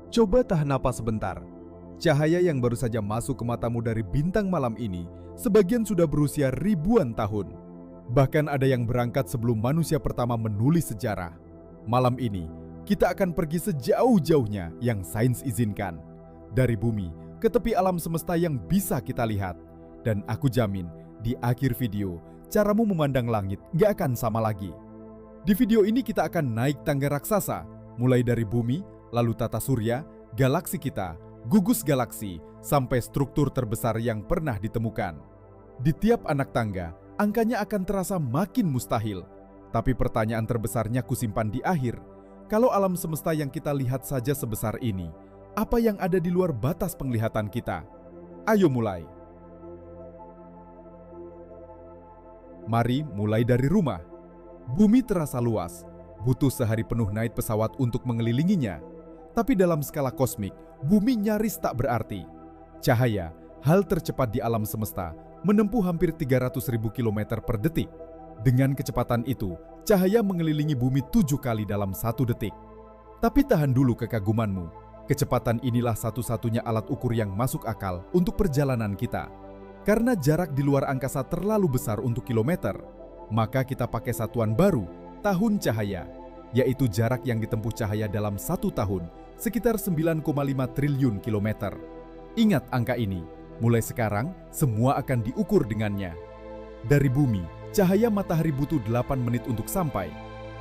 Coba tahan napas sebentar. Cahaya yang baru saja masuk ke matamu dari bintang malam ini, sebagian sudah berusia ribuan tahun. Bahkan ada yang berangkat sebelum manusia pertama menulis sejarah. Malam ini, kita akan pergi sejauh-jauhnya yang sains izinkan. Dari bumi ke tepi alam semesta yang bisa kita lihat. Dan aku jamin, di akhir video, caramu memandang langit gak akan sama lagi. Di video ini kita akan naik tangga raksasa, mulai dari bumi, lalu tata surya, galaksi kita, gugus galaksi, sampai struktur terbesar yang pernah ditemukan. Di tiap anak tangga, angkanya akan terasa makin mustahil. Tapi pertanyaan terbesarnya kusimpan di akhir. Kalau alam semesta yang kita lihat saja sebesar ini, apa yang ada di luar batas penglihatan kita? Ayo mulai. Mari mulai dari rumah. Bumi terasa luas, butuh sehari penuh naik pesawat untuk mengelilinginya. Tapi dalam skala kosmik, bumi nyaris tak berarti. Cahaya, hal tercepat di alam semesta, menempuh hampir 300.000 km per detik. Dengan kecepatan itu, cahaya mengelilingi bumi 7 kali dalam 1 detik. Tapi tahan dulu kekagumanmu. Kecepatan inilah satu-satunya alat ukur yang masuk akal untuk perjalanan kita. Karena jarak di luar angkasa terlalu besar untuk kilometer, maka kita pakai satuan baru, tahun cahaya, yaitu jarak yang ditempuh cahaya dalam 1 tahun, sekitar 9,5 triliun kilometer. Ingat angka ini, mulai sekarang semua akan diukur dengannya. Dari bumi, cahaya matahari butuh 8 menit untuk sampai.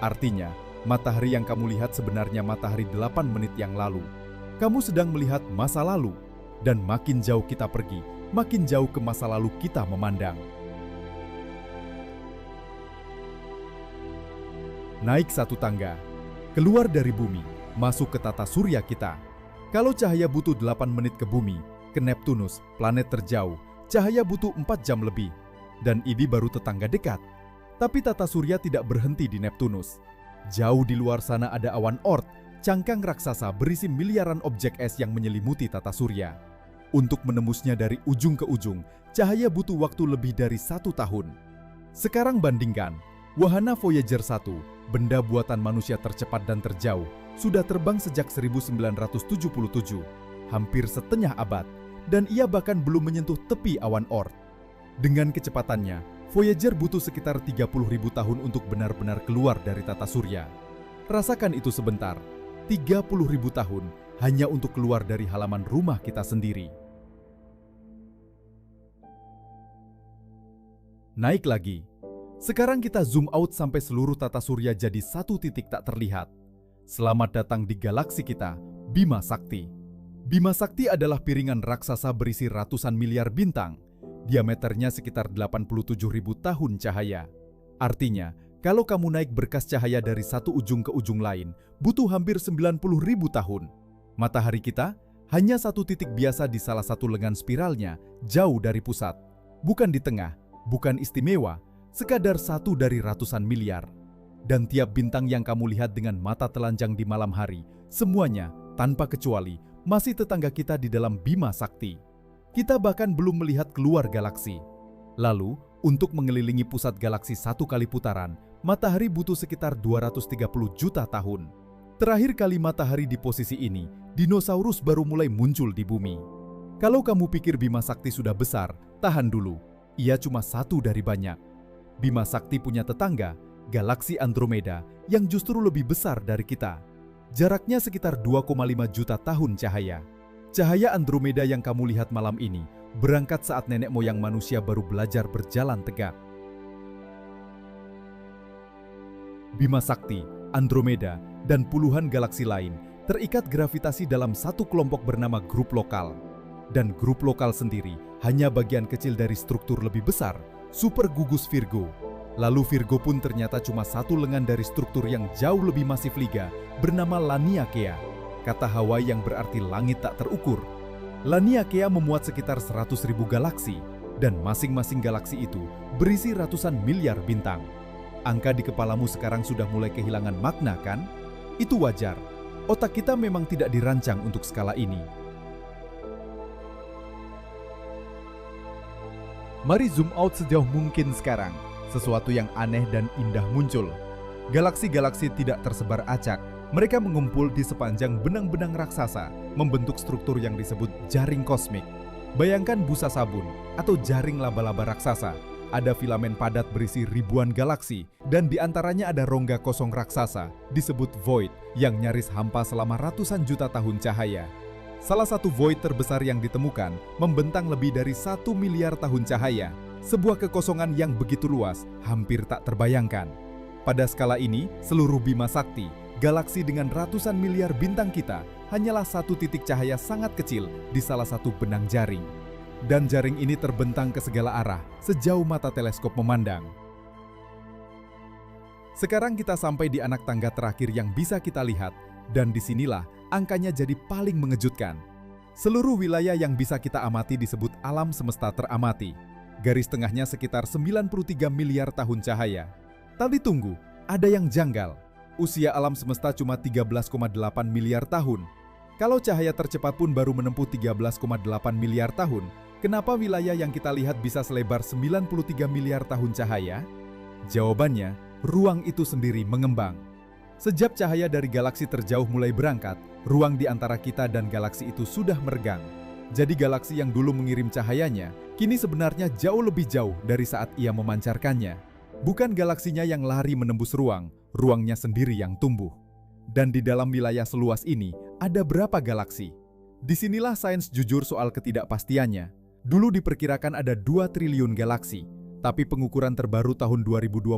Artinya, matahari yang kamu lihat sebenarnya matahari 8 menit yang lalu. Kamu sedang melihat masa lalu, dan makin jauh kita pergi, makin jauh ke masa lalu kita memandang. Naik 1 tangga, keluar dari bumi, masuk ke tata surya kita. Kalau cahaya butuh 8 menit ke bumi, ke Neptunus, planet terjauh, cahaya butuh 4 jam lebih. Dan ini baru tetangga dekat. Tapi tata surya tidak berhenti di Neptunus. Jauh di luar sana ada awan Oort, cangkang raksasa berisi miliaran objek es yang menyelimuti tata surya. Untuk menembusnya dari ujung ke ujung, cahaya butuh waktu lebih dari 1 tahun. Sekarang bandingkan, wahana Voyager 1, benda buatan manusia tercepat dan terjauh, sudah terbang sejak 1977, hampir setengah abad, dan ia bahkan belum menyentuh tepi awan Oort. Dengan kecepatannya, Voyager butuh sekitar 30.000 tahun untuk benar-benar keluar dari tata surya. Rasakan itu sebentar, 30.000 tahun hanya untuk keluar dari halaman rumah kita sendiri. Naik lagi. Sekarang kita zoom out sampai seluruh tata surya jadi 1 titik tak terlihat. Selamat datang di galaksi kita, Bima Sakti. Bima Sakti adalah piringan raksasa berisi ratusan miliar bintang. Diameternya sekitar 87.000 tahun cahaya. Artinya, kalau kamu naik berkas cahaya dari satu ujung ke ujung lain, butuh hampir 90.000 tahun. Matahari kita hanya 1 titik biasa di salah satu lengan spiralnya, jauh dari pusat. Bukan di tengah, bukan istimewa, sekadar 1 dari ratusan miliar. Dan tiap bintang yang kamu lihat dengan mata telanjang di malam hari, semuanya, tanpa kecuali, masih tetangga kita di dalam Bima Sakti. Kita bahkan belum melihat keluar galaksi. Lalu, untuk mengelilingi pusat galaksi 1 kali putaran, matahari butuh sekitar 230 juta tahun. Terakhir kali matahari di posisi ini, dinosaurus baru mulai muncul di bumi. Kalau kamu pikir Bima Sakti sudah besar, tahan dulu. Ia cuma 1 dari banyak. Bima Sakti punya tetangga, galaksi Andromeda, yang justru lebih besar dari kita. Jaraknya sekitar 2,5 juta tahun cahaya. Cahaya Andromeda yang kamu lihat malam ini berangkat saat nenek moyang manusia baru belajar berjalan tegak. Bima Sakti, Andromeda, dan puluhan galaksi lain terikat gravitasi dalam satu kelompok bernama grup lokal. Dan grup lokal sendiri hanya bagian kecil dari struktur lebih besar, super gugus Virgo. Lalu Virgo pun ternyata cuma 1 lengan dari struktur yang jauh lebih masif liga bernama Laniakea. Kata Hawaii yang berarti langit tak terukur. Laniakea memuat sekitar 100.000 galaksi, dan masing-masing galaksi itu berisi ratusan miliar bintang. Angka di kepalamu sekarang sudah mulai kehilangan makna, kan? Itu wajar. Otak kita memang tidak dirancang untuk skala ini. Mari zoom out sejauh mungkin sekarang. Sesuatu yang aneh dan indah muncul. Galaksi-galaksi tidak tersebar acak, Mereka mengumpul di sepanjang benang-benang raksasa, membentuk struktur yang disebut jaring kosmik. Bayangkan busa sabun atau jaring laba-laba raksasa. Ada filamen padat berisi ribuan galaksi, dan di antaranya ada rongga kosong raksasa, disebut void, yang nyaris hampa selama ratusan juta tahun cahaya. Salah satu void terbesar yang ditemukan membentang lebih dari 1 miliar tahun cahaya, sebuah kekosongan yang begitu luas, hampir tak terbayangkan. Pada skala ini, seluruh Bima Sakti, galaksi dengan ratusan miliar bintang kita, hanyalah satu titik cahaya sangat kecil di salah satu benang jaring. Dan jaring ini terbentang ke segala arah, sejauh mata teleskop memandang. Sekarang kita sampai di anak tangga terakhir yang bisa kita lihat, dan disinilah angkanya jadi paling mengejutkan. Seluruh wilayah yang bisa kita amati disebut alam semesta teramati. Garis tengahnya sekitar 93 miliar tahun cahaya. Tapi tunggu, ada yang janggal. Usia alam semesta cuma 13,8 miliar tahun. Kalau cahaya tercepat pun baru menempuh 13,8 miliar tahun, kenapa wilayah yang kita lihat bisa selebar 93 miliar tahun cahaya? Jawabannya, ruang itu sendiri mengembang. Sejak cahaya dari galaksi terjauh mulai berangkat, ruang di antara kita dan galaksi itu sudah meregang. Jadi galaksi yang dulu mengirim cahayanya, kini sebenarnya jauh lebih jauh dari saat ia memancarkannya. Bukan galaksinya yang lari menembus ruang, ruangnya sendiri yang tumbuh. Dan di dalam wilayah seluas ini, ada berapa galaksi? Disinilah sains jujur soal ketidakpastiannya. Dulu diperkirakan ada 2 triliun galaksi, tapi pengukuran terbaru tahun 2021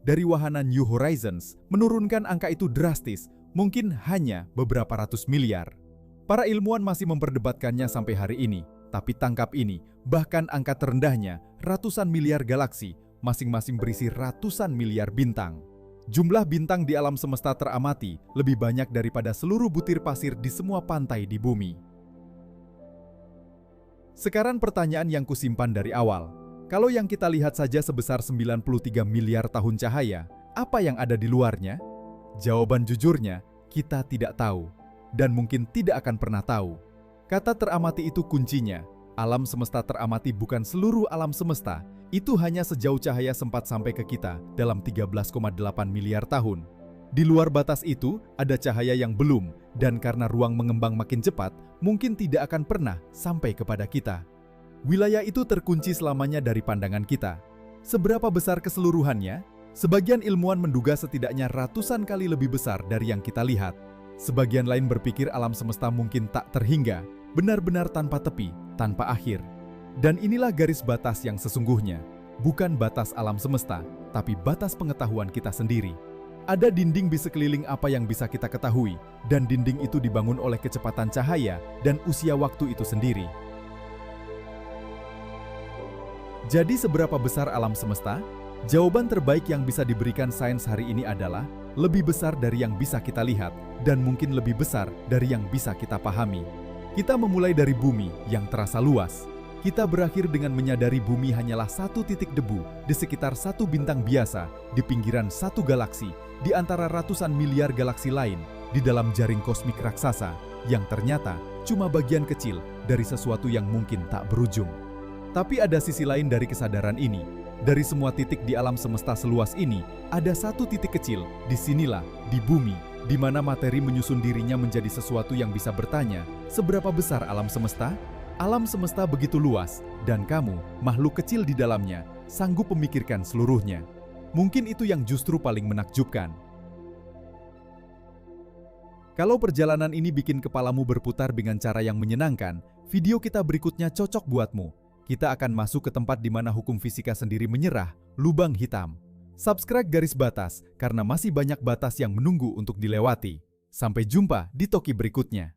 dari wahana New Horizons menurunkan angka itu drastis, mungkin hanya beberapa ratus miliar. Para ilmuwan masih memperdebatkannya sampai hari ini, tapi tangkap ini, bahkan angka terendahnya, ratusan miliar galaksi, masing-masing berisi ratusan miliar bintang. Jumlah bintang di alam semesta teramati lebih banyak daripada seluruh butir pasir di semua pantai di bumi. Sekarang pertanyaan yang kusimpan dari awal. Kalau yang kita lihat saja sebesar 93 miliar tahun cahaya, apa yang ada di luarnya? Jawaban jujurnya, kita tidak tahu. Dan mungkin tidak akan pernah tahu. Kata teramati itu kuncinya. Alam semesta teramati bukan seluruh alam semesta. Itu hanya sejauh cahaya sempat sampai ke kita dalam 13,8 miliar tahun. Di luar batas itu, ada cahaya yang belum, dan karena ruang mengembang makin cepat, mungkin tidak akan pernah sampai kepada kita. Wilayah itu terkunci selamanya dari pandangan kita. Seberapa besar keseluruhannya? Sebagian ilmuwan menduga setidaknya ratusan kali lebih besar dari yang kita lihat. Sebagian lain berpikir alam semesta mungkin tak terhingga, benar-benar tanpa tepi, tanpa akhir. Dan inilah garis batas yang sesungguhnya, bukan batas alam semesta, tapi batas pengetahuan kita sendiri. Ada dinding di sekeliling apa yang bisa kita ketahui, dan dinding itu dibangun oleh kecepatan cahaya dan usia waktu itu sendiri. Jadi seberapa besar alam semesta? Jawaban terbaik yang bisa diberikan sains hari ini adalah lebih besar dari yang bisa kita lihat, dan mungkin lebih besar dari yang bisa kita pahami. Kita memulai dari bumi yang terasa luas. Kita berakhir dengan menyadari bumi hanyalah satu titik debu di sekitar satu bintang biasa di pinggiran satu galaksi di antara ratusan miliar galaksi lain di dalam jaring kosmik raksasa yang ternyata cuma bagian kecil dari sesuatu yang mungkin tak berujung. Tapi ada sisi lain dari kesadaran ini. Dari semua titik di alam semesta seluas ini, ada satu titik kecil di sinilah, di bumi, di mana materi menyusun dirinya menjadi sesuatu yang bisa bertanya, seberapa besar alam semesta? Alam semesta begitu luas, dan kamu, makhluk kecil di dalamnya, sanggup memikirkan seluruhnya. Mungkin itu yang justru paling menakjubkan. Kalau perjalanan ini bikin kepalamu berputar dengan cara yang menyenangkan, video kita berikutnya cocok buatmu. Kita akan masuk ke tempat di mana hukum fisika sendiri menyerah, lubang hitam. Subscribe Garis Batas, karena masih banyak batas yang menunggu untuk dilewati. Sampai jumpa di Toki berikutnya.